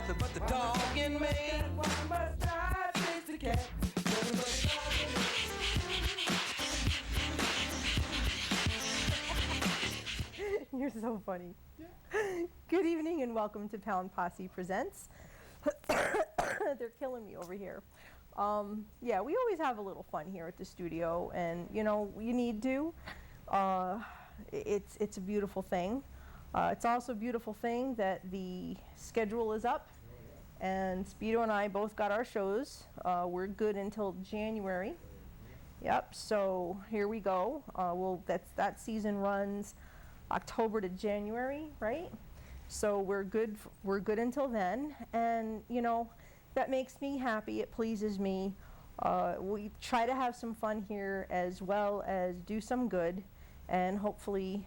nothing but the dog in me. One must die, chase the cat. You're so funny. Good evening and welcome to Posse Presents. They're killing me over here. Yeah, we always have a little fun here at the studio, and you know, you need to. It's a beautiful thing. It's also a beautiful thing that the schedule is up, and Speedo and I both got our shows. We're good until January. Yep. So here we go. That season runs October to January, right? So we're good until then, and you know, that makes me happy. It pleases me. We try to have some fun here as well as do some good, and hopefully,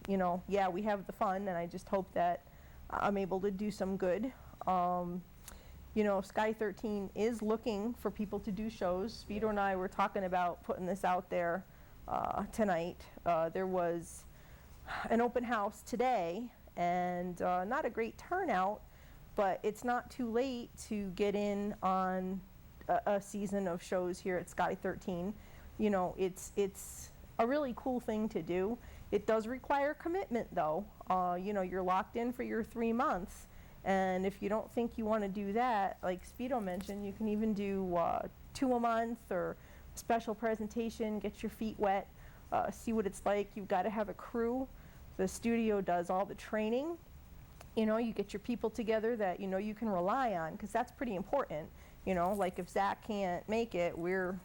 you know, yeah, we have the fun, and I just hope that I'm able to do some good. You know, Sky 13 is looking for people to do shows. Speedo and I were talking about putting this out there tonight. There was an open house today, and not a great turnout, but it's not too late to get in on a season of shows here at Sky 13. You know, it's a really cool thing to do. It does require commitment though. You know, you're locked in for your 3 months, and if you don't think you want to do that, like Speedo mentioned, you can even do 2 a month or special presentation, get your feet wet, see what it's like. You've got to have a crew. The studio does all the training. You know, you get your people together that you know you can rely on, because that's pretty important. You know, like if Zach can't make it, we're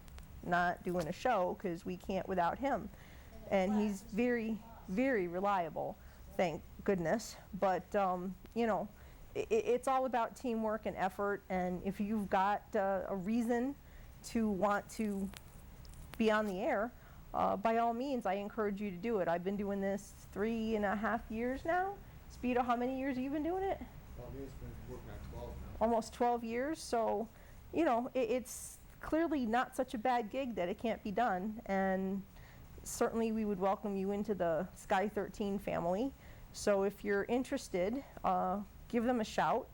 not doing a show because we can't without him. And he's very, very reliable, thank goodness. But, you know, it's all about teamwork and effort. And if you've got a reason to want to be on the air, by all means, I encourage you to do it. I've been doing this 3.5 years now. Speedo, how many years have you been doing it? Well, it's been working at 12 now. Almost 12 years. So, you know, it's clearly not such a bad gig that it can't be done. And certainly we would welcome you into the Sky 13 family. So if you're interested, give them a shout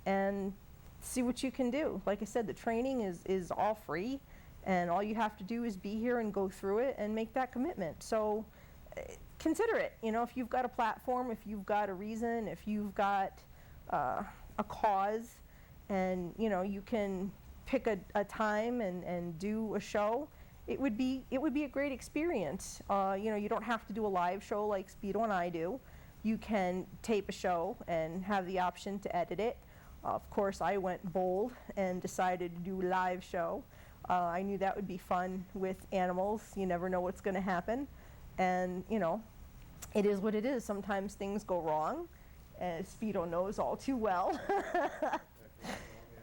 and see what you can do. Like I said, the training is all free. And all you have to do is be here and go through it and make that commitment. So consider it. You know, if you've got a platform, if you've got a reason, if you've got a cause, and you know, you can pick a time and do a show, it would be a great experience. You know, you don't have to do a live show like Speedo and I do. You can tape a show and have the option to edit it. Of course, I went bold and decided to do a live show. I knew that would be fun with animals. You never know what's going to happen. And, you know, it is what it is. Sometimes things go wrong, as Speedo knows all too well.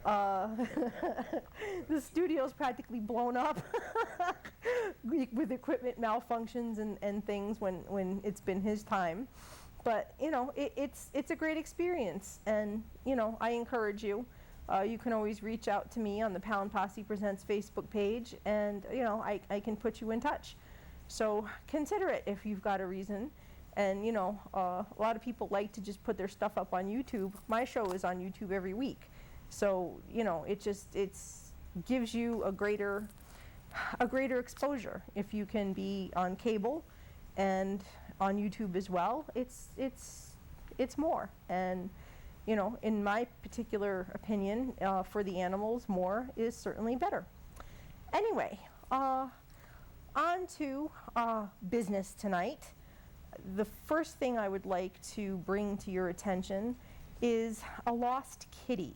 The studio's practically blown up with equipment malfunctions and things when it's been his time. But, you know, it's a great experience. And, you know, I encourage you. You can always reach out to me on the Posse Presents Facebook page, and you know, I can put you in touch. So consider it if you've got a reason. And you know, a lot of people like to just put their stuff up on YouTube. My show is on YouTube every week, so you know, it gives you a greater exposure. If you can be on cable and on YouTube as well, it's more. And you know, in my particular opinion, for the animals, more is certainly better. Anyway, on to business tonight. The first thing I would like to bring to your attention is a lost kitty.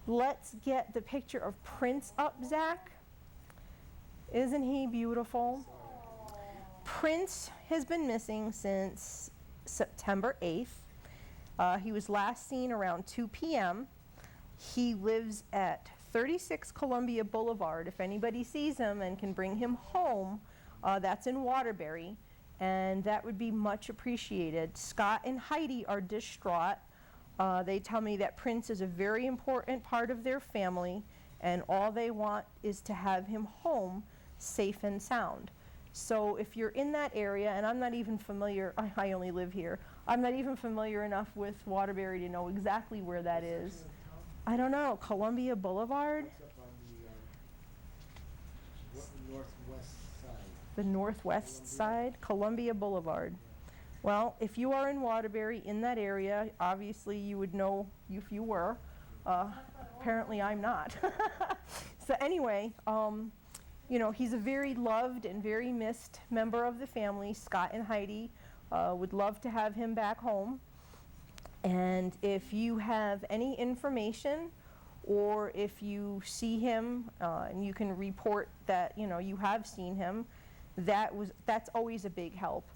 Let's get the picture of Prince up, Zach. Isn't he beautiful? Prince has been missing since September 8th. He was last seen around 2 p.m. He lives at 36 Columbia Boulevard. If anybody sees him and can bring him home, that's in Waterbury, and that would be much appreciated. Scott and Heidi are distraught. They tell me that Prince is a very important part of their family, and all they want is to have him home safe and sound. So if you're in that area, and I'm not even familiar, I only live here, I'm not even familiar enough with Waterbury to know exactly where that is. I don't know, Columbia Boulevard? It's up on the northwest side. The northwest side, Columbia Boulevard. Well, if you are in Waterbury, in that area, obviously you would know if you were. Apparently I'm not. So anyway, you know, he's a very loved and very missed member of the family. Scott and Heidi would love to have him back home. And if you have any information, or if you see him and you can report that, you know, you have seen him, that's always a big help.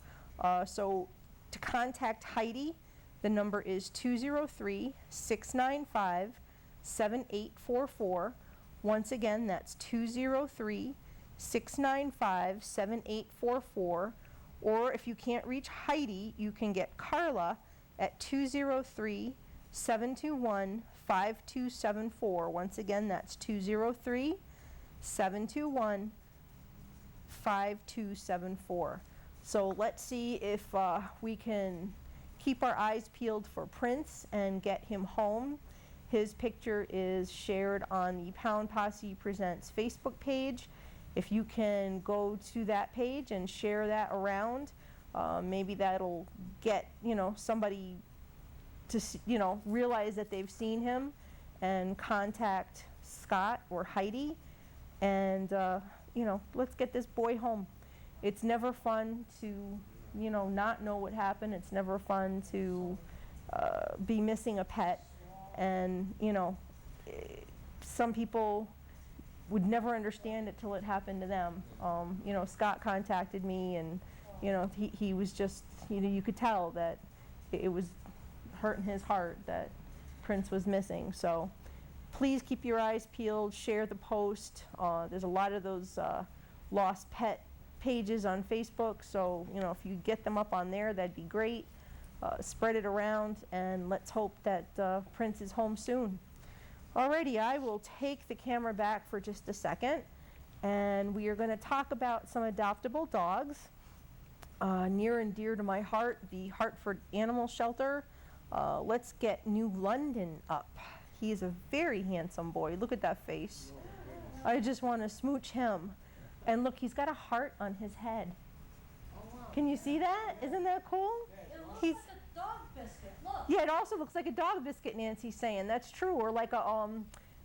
So to contact Heidi, the number is 203-695-7844. Once again, that's 203-695-7844. Or if you can't reach Heidi, you can get Carla at 203-721-5274. Once again, that's 203-721-5274. So let's see if we can keep our eyes peeled for Prince and get him home. His picture is shared on the Pound Posse Presents Facebook page. If you can go to that page and share that around, maybe that'll get, you know, somebody to, you know, realize that they've seen him and contact Scott or Heidi, and you know, let's get this boy home. It's never fun to, you know, not know what happened. It's never fun to be missing a pet, and you know, some people would never understand it till it happened to them. You know, Scott contacted me, and you know, he was just, you know, you could tell that it was hurting his heart that Prince was missing. So please keep your eyes peeled, share the post. There's a lot of those lost pet pages on Facebook, so you know, if you get them up on there, that'd be great. Spread it around, and let's hope that Prince is home soon. Alrighty, I will take the camera back for just a second, and we are going to talk about some adoptable dogs. Near and dear to my heart, the Hartford Animal Shelter. Let's get New London up. He is a very handsome boy. Look at that face. I just want to smooch him. And look, he's got a heart on his head. Can you see that? Isn't that cool? It looks He's, like a dog biscuit. Look. yeah, it also looks like a dog biscuit, Nancy's saying. That's true. Or like a,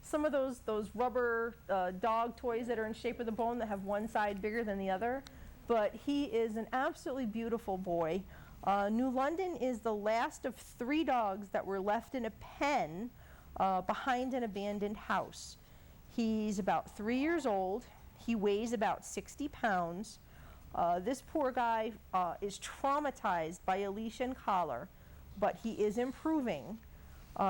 some of those rubber dog toys that are in shape of the bone that have one side bigger than the other. But he is an absolutely beautiful boy. New London is the last of 3 dogs that were left in a pen behind an abandoned house. He's about 3 years old. He weighs about 60 pounds. This poor guy is traumatized by a leash and collar, but he is improving.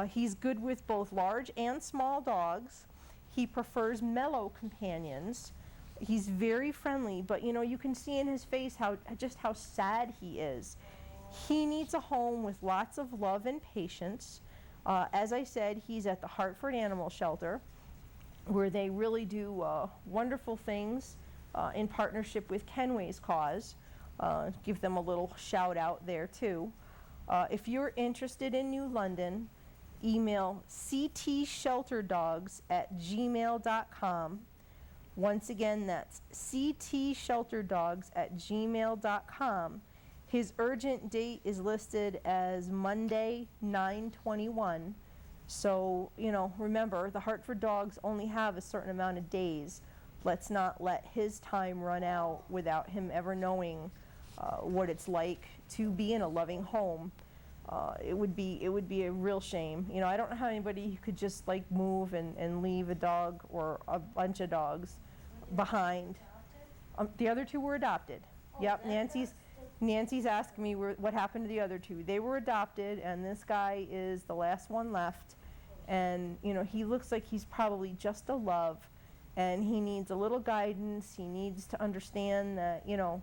He's good with both large and small dogs. He prefers mellow companions. He's very friendly, but you know, you can see in his face just how sad he is. He needs a home with lots of love and patience. As I said, he's at the Hartford Animal Shelter, where they really do wonderful things in partnership with Kenway's Cause. Give them a little shout out there too. If you're interested in New London, email ctshelterdogs@gmail.com. Once again, that's ctshelterdogs@gmail.com. His urgent date is listed as Monday, 9/21. So, you know, remember, the Hartford dogs only have a certain amount of days. Let's not let his time run out without him ever knowing what it's like to be in a loving home. It would be a real shame. You know, I don't know how anybody could just like move and leave a dog or a bunch of dogs behind. The other 2 were adopted. Yep, Nancy's asking me what happened to the other 2. They were adopted, and this guy is the last one left. And you know, he looks like he's probably just a love, and he needs a little guidance. He needs to understand that, you know,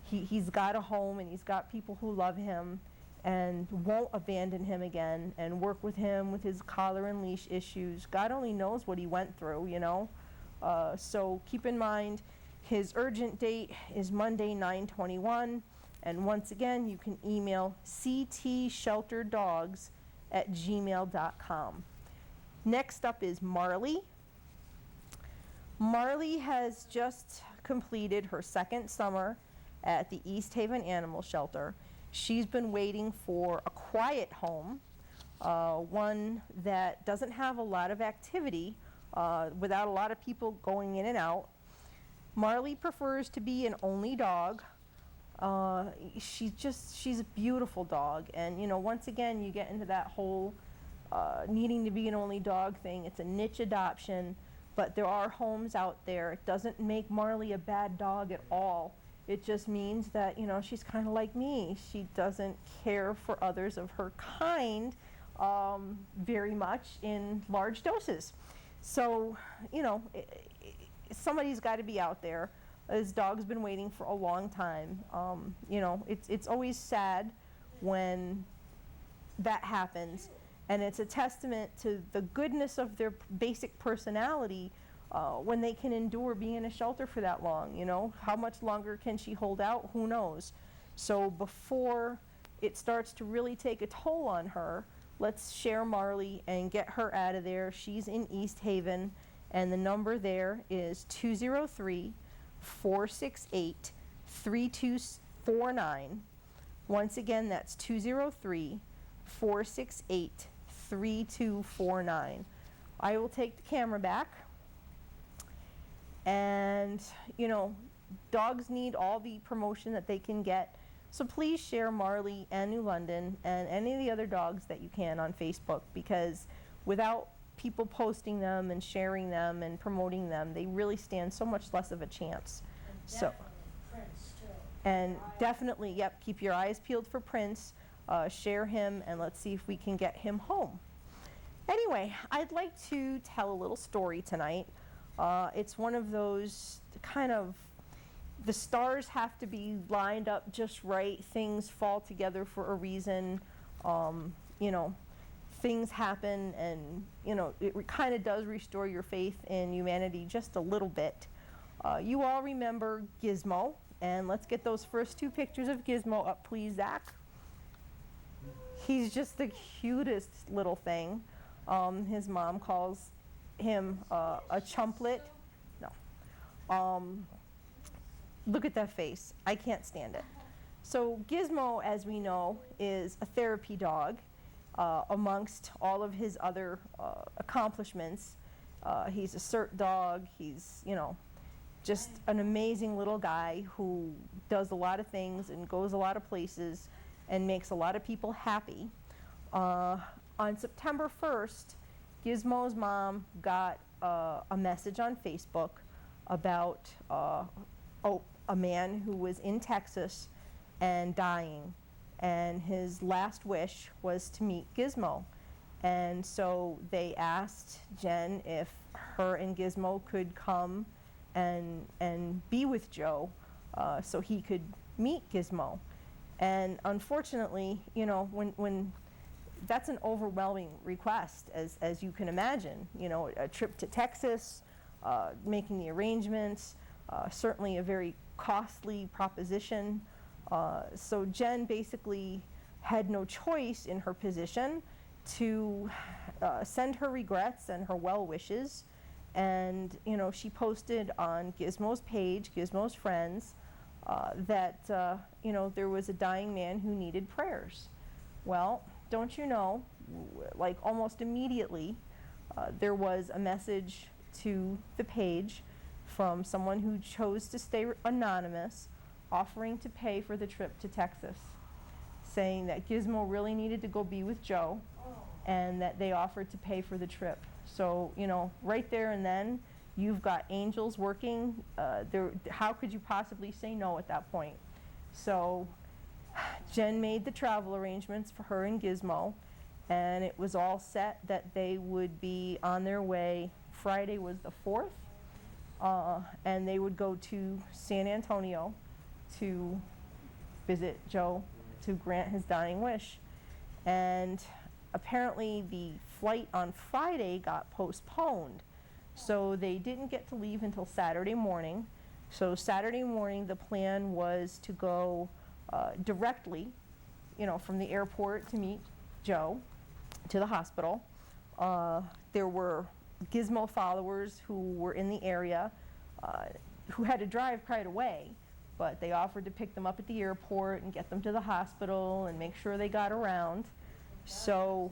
he's got a home and he's got people who love him and won't abandon him again, and work with him with his collar and leash issues. God only knows what he went through, you know. So keep in mind, his urgent date is Monday, 9/21. And once again, you can email ctshelterdogs@gmail.com. Next up is Marley. Marley has just completed her second summer at the East Haven Animal Shelter. She's been waiting for a quiet home, one that doesn't have a lot of activity, without a lot of people going in and out. Marley prefers to be an only dog. She's a beautiful dog, and once again you get into that whole needing to be an only dog thing. It's a niche adoption, but there are homes out there. It doesn't make Marley a bad dog at all. It just means that she's kind of like me. She doesn't care for others of her kind very much in large doses. So somebody's got to be out there. This dog's been waiting for a long time. It's always sad when that happens, and it's a testament to the goodness of their basic personality when they can endure being in a shelter for that long. How much longer can she hold out? Who knows? So before it starts to really take a toll on her, let's share Marley and get her out of there. She's in East Haven, and the number there is 203-468-3249. Once again, that's 203-468-3249. I will take the camera back. And, dogs need all the promotion that they can get. So please share Marley and New London and any of the other dogs that you can on Facebook, because without people posting them and sharing them and promoting them, they really stand so much less of a chance. And definitely Prince, too. And definitely, yep, keep your eyes peeled for Prince, share him, and let's see if we can get him home. Anyway, I'd like to tell a little story tonight. It's one of those kind of, the stars have to be lined up just right, things fall together for a reason, things happen, and it kind of does restore your faith in humanity just a little bit. You all remember Gizmo, and let's get those first two pictures of Gizmo up, please, Zach. He's just the cutest little thing. His mom calls him a chumplet. No. Look at that face. I can't stand it. So Gizmo, as we know, is a therapy dog. Amongst all of his other accomplishments, he's a CERT dog. He's, just an amazing little guy who does a lot of things and goes a lot of places and makes a lot of people happy. On September 1st, Gizmo's mom got a message on Facebook about a man who was in Texas and dying, and his last wish was to meet Gizmo. And so they asked Jen if her and Gizmo could come and be with Joe so he could meet Gizmo. And unfortunately, when that's an overwhelming request, as you can imagine. A trip to Texas, making the arrangements, certainly a very costly proposition. So Jen basically had no choice in her position to send her regrets and her well wishes. And she posted on Gizmo's page, Gizmo's Friends, that there was a dying man who needed prayers. Well, don't you know, like almost immediately, there was a message to the page from someone who chose to stay anonymous, offering to pay for the trip to Texas, saying that Gizmo really needed to go be with Joe, and that they offered to pay for the trip. So, right there and then, you've got angels working. How could you possibly say no at that point? So Jen made the travel arrangements for her and Gizmo, and it was all set that they would be on their way. Friday was the 4th, and they would go to San Antonio to visit Joe to grant his dying wish. And apparently the flight on Friday got postponed, so they didn't get to leave until Saturday morning. So Saturday morning the plan was to go directly, from the airport to meet Joe to the hospital. There were Gizmo followers who were in the area who had to drive quite a way, but they offered to pick them up at the airport and get them to the hospital and make sure they got around. So,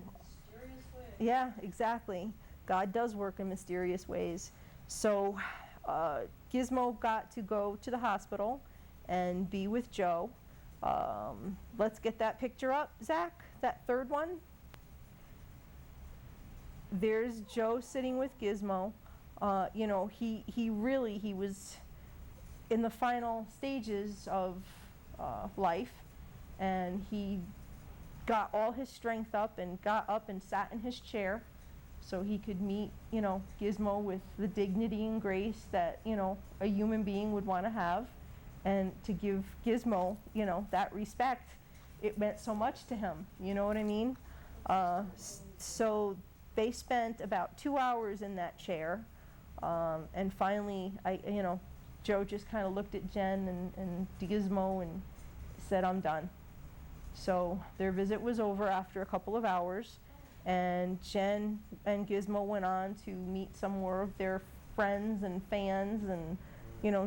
yeah, exactly. God does work in mysterious ways. So Gizmo got to go to the hospital and be with Joe. Let's get that picture up, Zach, that third one. There's Joe sitting with Gizmo. He was in the final stages of life, and he got all his strength up and got up and sat in his chair so he could meet, Gizmo with the dignity and grace that, a human being would want to have. And to give Gizmo, that respect, it meant so much to him, you know what I mean? So they spent about 2 hours in that chair, and finally, Joe just kind of looked at Jen and Gizmo and said, "I'm done." So their visit was over after a couple of hours, and Jen and Gizmo went on to meet some more of their friends and fans and,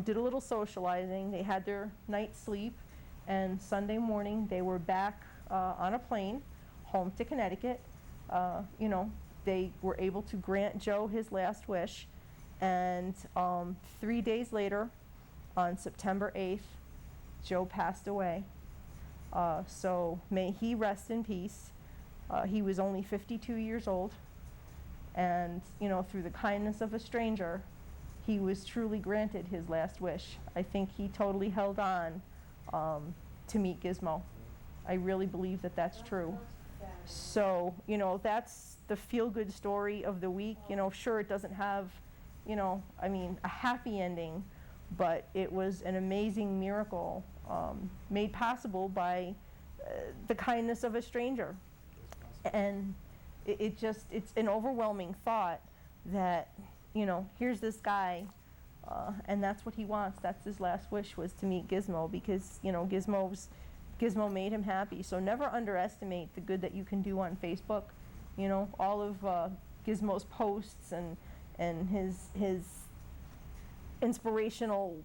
did a little socializing. They had their night's sleep, and Sunday morning they were back on a plane home to Connecticut. They were able to grant Joe his last wish, and 3 days later, on September 8th, Joe passed away. So may he rest in peace. He was only 52 years old, and through the kindness of a stranger, he was truly granted his last wish. I think he totally held on to meet Gizmo. I really believe that that's true. So, that's the feel-good story of the week. Sure, it doesn't have, a happy ending, but it was an amazing miracle made possible by the kindness of a stranger. And it's an overwhelming thought that, here's this guy, and that's what he wants. That's his last wish, was to meet Gizmo, because, Gizmo made him happy. So never underestimate the good that you can do on Facebook. All of Gizmo's posts and his inspirational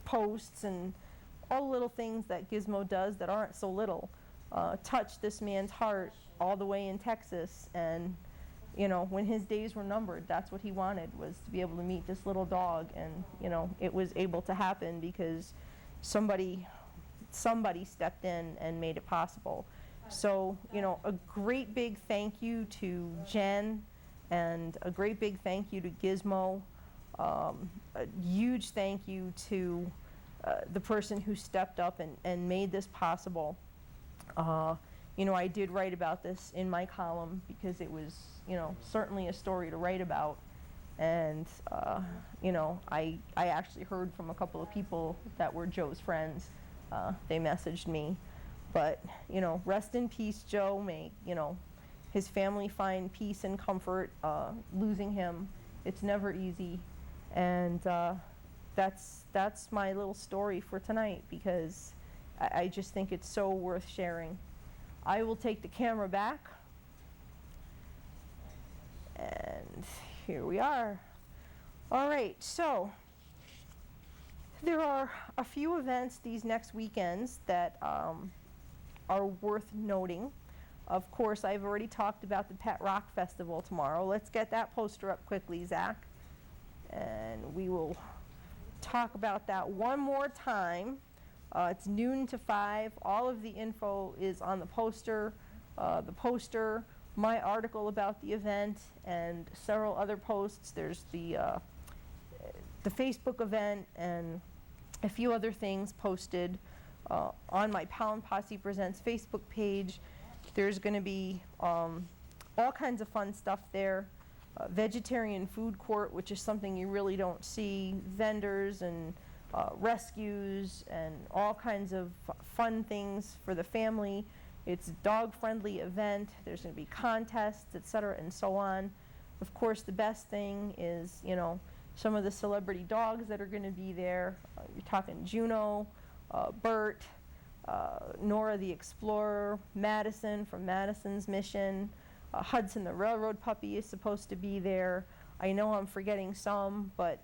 posts and all the little things that Gizmo does that aren't so little touched this man's heart all the way in Texas. And when his days were numbered, that's what he wanted, was to be able to meet this little dog. And it was able to happen because somebody stepped in and made it possible. So a great big thank you to Jen, and a great big thank you to Gizmo. A huge thank you to the person who stepped up and made this possible. I did write about this in my column because it was, certainly a story to write about. And, I actually heard from a couple of people that were Joe's friends. They messaged me. But, rest in peace, Joe. May, his family find peace and comfort. Losing him, it's never easy. And that's my little story for tonight, because I just think it's so worth sharing. I will take the camera back. And here we are. All right, so there are a few events these next weekends that are worth noting. Of course, I've already talked about the Pet Rock Festival tomorrow. Let's get that poster up quickly, Zach. And we will talk about that one more time. It's noon to 5. All of the info is on the poster. My article about the event, and several other posts. There's the Facebook event and a few other things posted on my Pal and Posse Presents Facebook page. There's going to be all kinds of fun stuff there. Vegetarian food court, which is something you really don't see. Vendors and rescues and all kinds of fun things for the family. It's a dog-friendly event. There's going to be contests, etc., and so on. Of course, the best thing is, some of the celebrity dogs that are going to be there. You're talking Juno, Bert, Nora the Explorer, Madison from Madison's Mission, Hudson the Railroad Puppy is supposed to be there. I know I'm forgetting some, but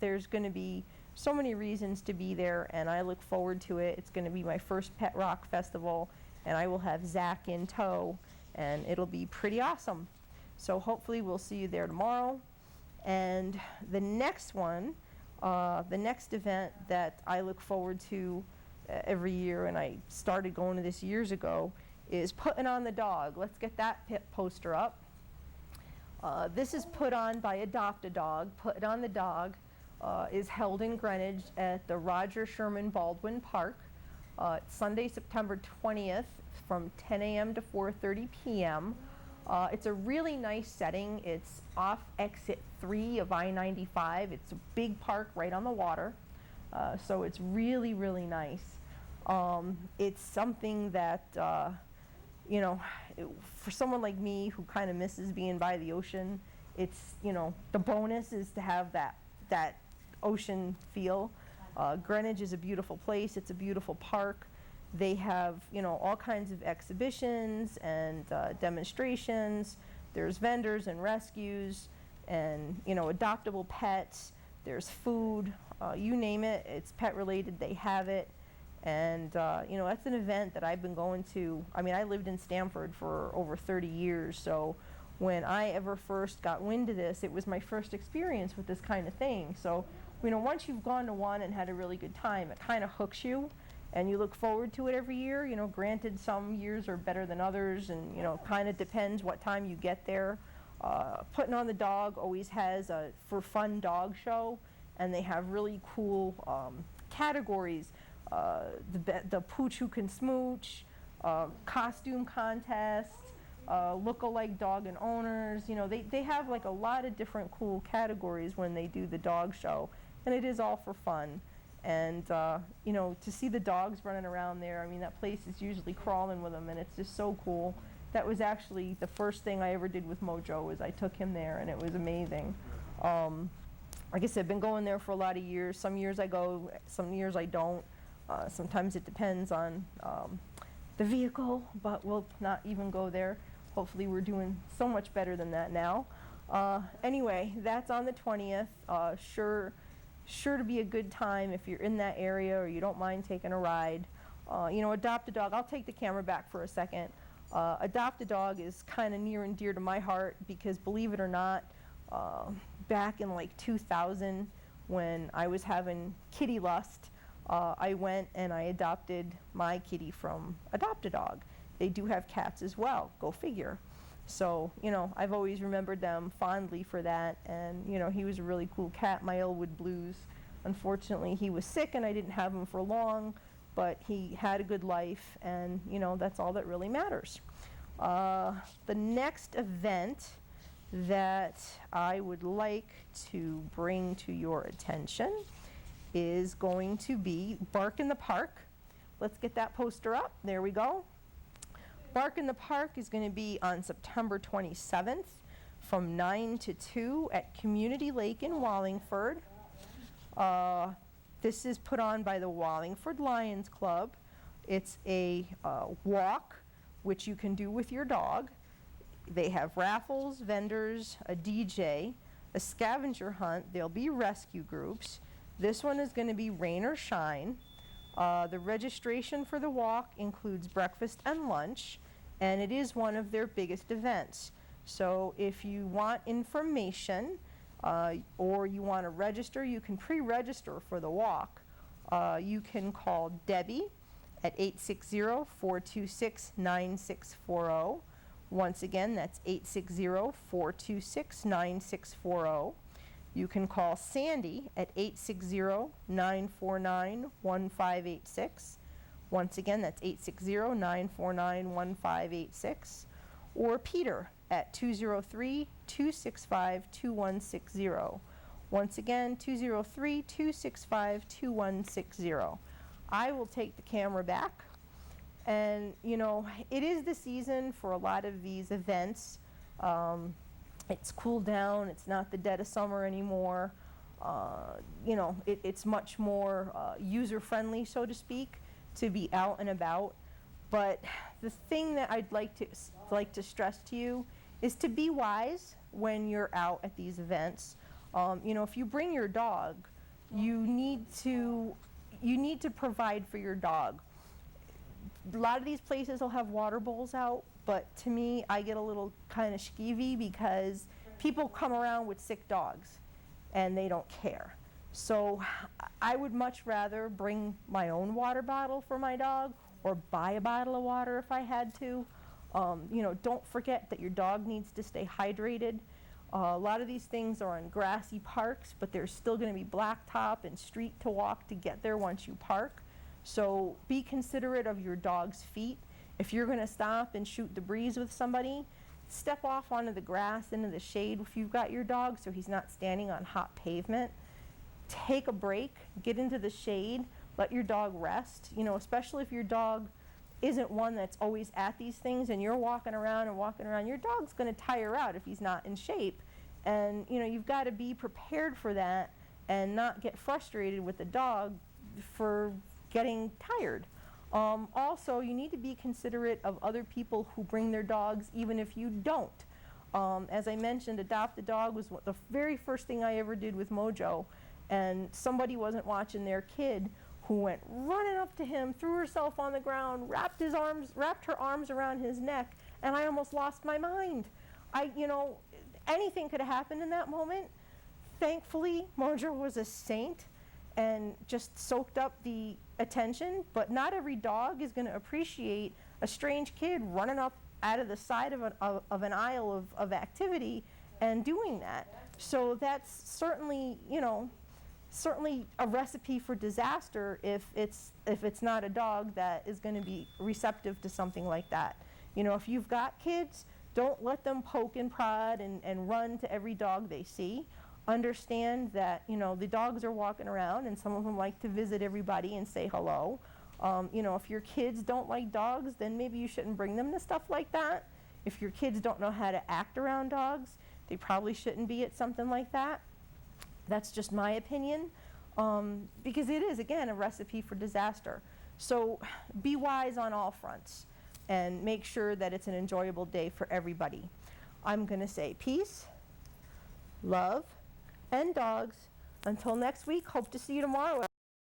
there's going to be so many reasons to be there, and I look forward to it. It's going to be my first Pet Rock Festival, and I will have Zach in tow, and it'll be pretty awesome. So hopefully we'll see you there tomorrow. And the next one, the next event that I look forward to every year, and I started going to this years ago, is Putting on the Dog. Let's get that poster up. This is put on by Adopt a Dog. Put on the Dog is held in Greenwich at the Roger Sherman Baldwin Park. It's Sunday, September 20th from 10 a.m. to 4:30 p.m. It's a really nice setting. It's off exit 3 of I-95. It's a big park right on the water. So it's really, really nice. It's something that, you know, for someone like me who kind of misses being by the ocean, it's, you know, the bonus is to have that ocean feel. Greenwich is a beautiful place. It's a beautiful park. They have, you know, all kinds of exhibitions and demonstrations. There's vendors and rescues and, you know, adoptable pets. There's food. You name it. It's pet related. They have it. And, you know, that's an event that I've been going to. I mean, I lived in Stamford for over 30 years, so when I ever first got wind of this, it was my first experience with this kind of thing. So, you know, once you've gone to one and had a really good time, it kind of hooks you, and you look forward to it every year. You know, granted, some years are better than others, and, you know, kind of depends what time you get there. Putting on the Dog always has a for fun dog show, and they have really cool categories. The Pooch Who Can Smooch, costume contest, look-alike dog and owners. You know, they have like a lot of different cool categories when they do the dog show, and it is all for fun. And, you know, to see the dogs running around there, I mean, that place is usually crawling with them, and it's just so cool. That was actually the first thing I ever did with Mojo, was I took him there, and it was amazing. Like I said, I've been going there for a lot of years. Some years I go, some years I don't. Sometimes it depends on the vehicle, but we'll not even go there. Hopefully we're doing so much better than that now. Anyway, that's on the 20th. Sure to be a good time if you're in that area or you don't mind taking a ride. You know, Adopt a Dog, I'll take the camera back for a second. Adopt a Dog is kind of near and dear to my heart because, believe it or not, back in like 2000 when I was having kitty lust, I went and I adopted my kitty from Adopt a Dog. They do have cats as well, go figure. So, you know, I've always remembered them fondly for that, and, you know, he was a really cool cat, my Elwood Blues. Unfortunately, he was sick and I didn't have him for long, but he had a good life, and, you know, that's all that really matters. The next event that I would like to bring to your attention is going to be Bark in the Park. Let's get that poster up. There we go. Bark in the Park is going to be on September 27th from 9 to 2 at Community Lake in Wallingford. This is put on by the Wallingford Lions Club. It's a walk, which you can do with your dog. They have raffles, vendors, a DJ, a scavenger hunt. There'll be rescue groups. This one is going to be rain or shine. The registration for the walk includes breakfast and lunch, and it is one of their biggest events. So if you want information or you want to register, you can pre-register for the walk. You can call Debbie at 860-426-9640. Once again, that's 860-426-9640. You can call Sandy at 860-949-1586. Once again, that's 860-949-1586. Or Peter at 203-265-2160. Once again, 203-265-2160. I will take the camera back. And, you know, it is the season for a lot of these events. It's cooled down. It's not the dead of summer anymore. You know, it's much more user-friendly, so to speak. to be out and about. But the thing that I'd like to stress to you is to be wise when you're out at these events. You know, if you bring your dog, you need to provide for your dog. A lot of these places will have water bowls out, but to me, I get a little kind of skeevy because people come around with sick dogs and they don't care. So I would much rather bring my own water bottle for my dog or buy a bottle of water if I had to. You know, don't forget that your dog needs to stay hydrated. A lot of these things are on grassy parks, but there's still going to be blacktop and street to walk to get there once you park. So be considerate of your dog's feet. If you're going to stop and shoot the breeze with somebody, step off onto the grass, into the shade if you've got your dog so he's not standing on hot pavement. Take a break, get into the shade, let your dog rest, you know, especially if your dog isn't one that's always at these things and you're walking around, your dog's going to tire out if he's not in shape. And, you know, you've got to be prepared for that and not get frustrated with the dog for getting tired. Also, you need to be considerate of other people who bring their dogs, even if you don't. As I mentioned, Adopt a Dog was the very first thing I ever did with Mojo, and somebody wasn't watching their kid who went running up to him, threw herself on the ground, wrapped her arms around his neck, and I almost lost my mind. You know, anything could have happened in that moment. Thankfully, Mojo was a saint and just soaked up the attention, but not every dog is going to appreciate a strange kid running up out of the side of an aisle of activity and doing that. So that's certainly, you know, certainly a recipe for disaster if it's not a dog that is going to be receptive to something like that. You know, if you've got kids, don't let them poke and prod and run to every dog they see. Understand that, you know, the dogs are walking around and some of them like to visit everybody and say hello. You know, if your kids don't like dogs, then maybe you shouldn't bring them to stuff like that. If your kids don't know how to act around dogs, they probably shouldn't be at something like that. That's just my opinion, because it is, again, a recipe for disaster. So be wise on all fronts and make sure that it's an enjoyable day for everybody. I'm going to say peace, love, and dogs. Until next week, hope to see you tomorrow.